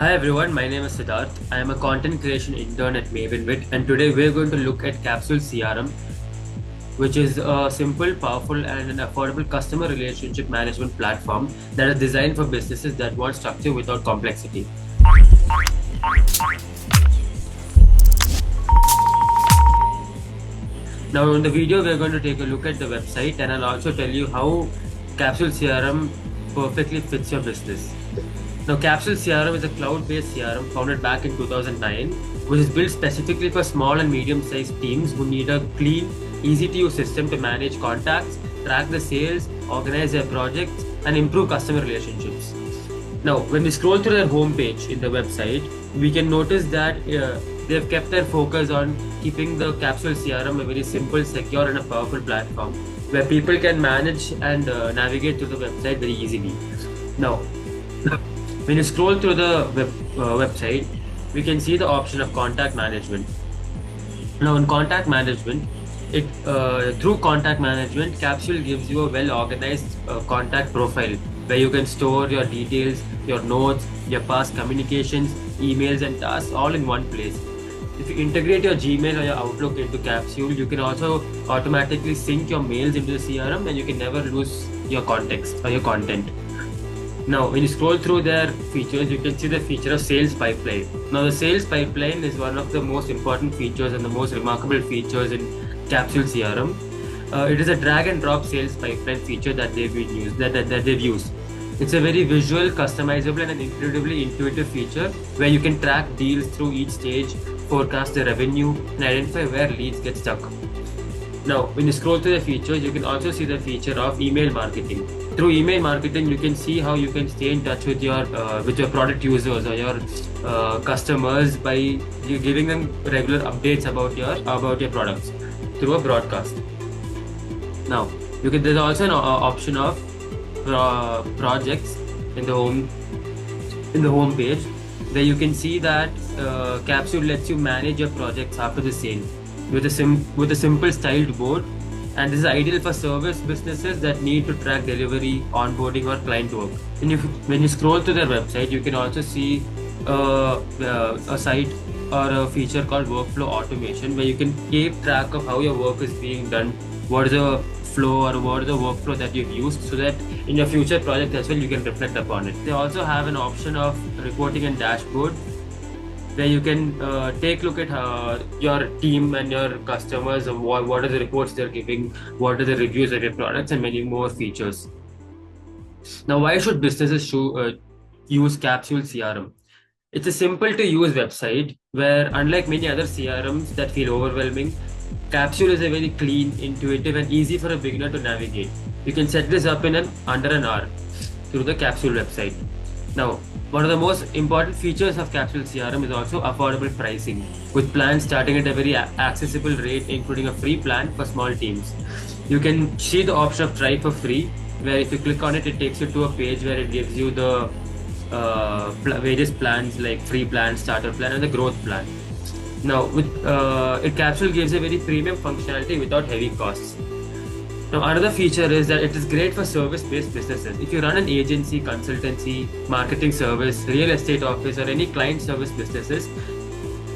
Hi everyone, my name is Siddharth. I am a content creation intern at Mavenwit, and today we're going to look at Capsule CRM, which is a simple, powerful, and an affordable customer relationship management platform that is designed for businesses that want structure without complexity. Now, in the video, we're going to take a look at the website, and I'll also tell you how Capsule CRM perfectly fits your business. Now, Capsule CRM is a cloud-based CRM founded back in 2009, which is built specifically for small and medium-sized teams who need a clean, easy-to-use system to manage contacts, track the sales, organize their projects, and improve customer relationships. Now, when we scroll through their homepage in the website, we can notice that they've kept their focus on keeping the Capsule CRM a very simple, secure, and a powerful platform where people can manage and navigate through the website very easily. Now, when you scroll through the website, we can see the option of contact management. Now, in contact management, through contact management, Capsule gives you a well-organized contact profile where you can store your details, your notes, your past communications, emails, and tasks all in one place. If you integrate your Gmail or your Outlook into Capsule, you can also automatically sync your mails into the CRM, and you can never lose your context or your content. Now, when you scroll through their features, you can see the feature of sales pipeline. Now, the sales pipeline is one of the most important features and the most remarkable features in Capsule CRM. It is a drag and drop sales pipeline feature that they've used. It's a very visual, customizable, and an incredibly intuitive feature where you can track deals through each stage, forecast the revenue, and identify where leads get stuck. Now, when you scroll through the features, you can also see the feature of email marketing. Through email marketing, you can see how you can stay in touch with your product users or your customers by giving them regular updates about your products through a broadcast. Now, there's also an option of projects in the home page where you can see that Capsule lets you manage your projects after the sale with a simple styled board, and this is ideal for service businesses that need to track delivery, onboarding, or client work. And when you scroll to their website, you can also see a site or a feature called workflow automation where you can keep track of how your work is being done, what is the flow or what is the workflow that you've used, so that in your future project as well you can reflect upon it. They also have an option of reporting and dashboard where you can take a look at your team and your customers, what are the reports they're giving, what are the reviews of your products, and many more features. Now, why should businesses use Capsule CRM? It's a simple to use website where, unlike many other CRMs that feel overwhelming, Capsule is a very clean, intuitive, and easy for a beginner to navigate. You can set this up in under an hour through the Capsule website. Now, one of the most important features of Capsule CRM is also affordable pricing, with plans starting at a very accessible rate, including a free plan for small teams. You can see the option of try for free, where if you click on it, it takes you to a page where it gives you the various plans like free plan, starter plan, and the growth plan. Now, Capsule gives a very premium functionality without heavy costs. Now, another feature is that it is great for service-based businesses. If you run an agency, consultancy, marketing service, real estate office, or any client service businesses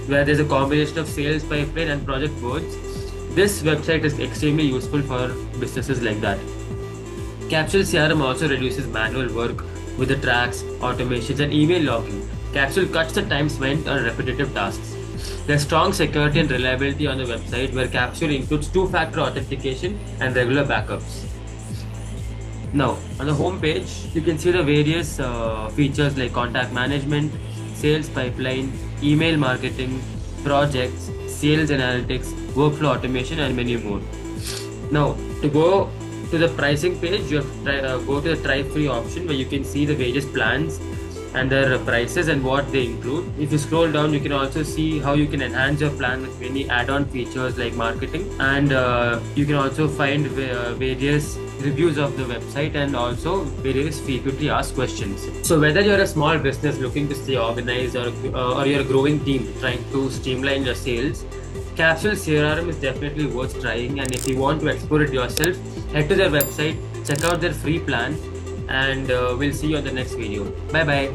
where there's a combination of sales pipeline and project boards, this website is extremely useful for businesses like that. Capsule CRM also reduces manual work with the tracks, automations, and email logging. Capsule cuts the time spent on repetitive tasks. There's strong security and reliability on the website where Capsule includes two-factor authentication and regular backups. Now, on the home page, you can see the various features like contact management, sales pipeline, email marketing, projects, sales analytics, workflow automation, and many more. Now, to go to the pricing page, you have to go to the try free option where you can see the various plans and their prices and what they include. If you scroll down, you can also see how you can enhance your plan with many add-on features like marketing, and you can also find various reviews of the website and also various frequently asked questions. So whether you're a small business looking to stay organized or you're a growing team trying to streamline your sales, Capsule CRM is definitely worth trying, and if you want to explore it yourself, head to their website, check out their free plan, and we'll see you on the next video. Bye bye.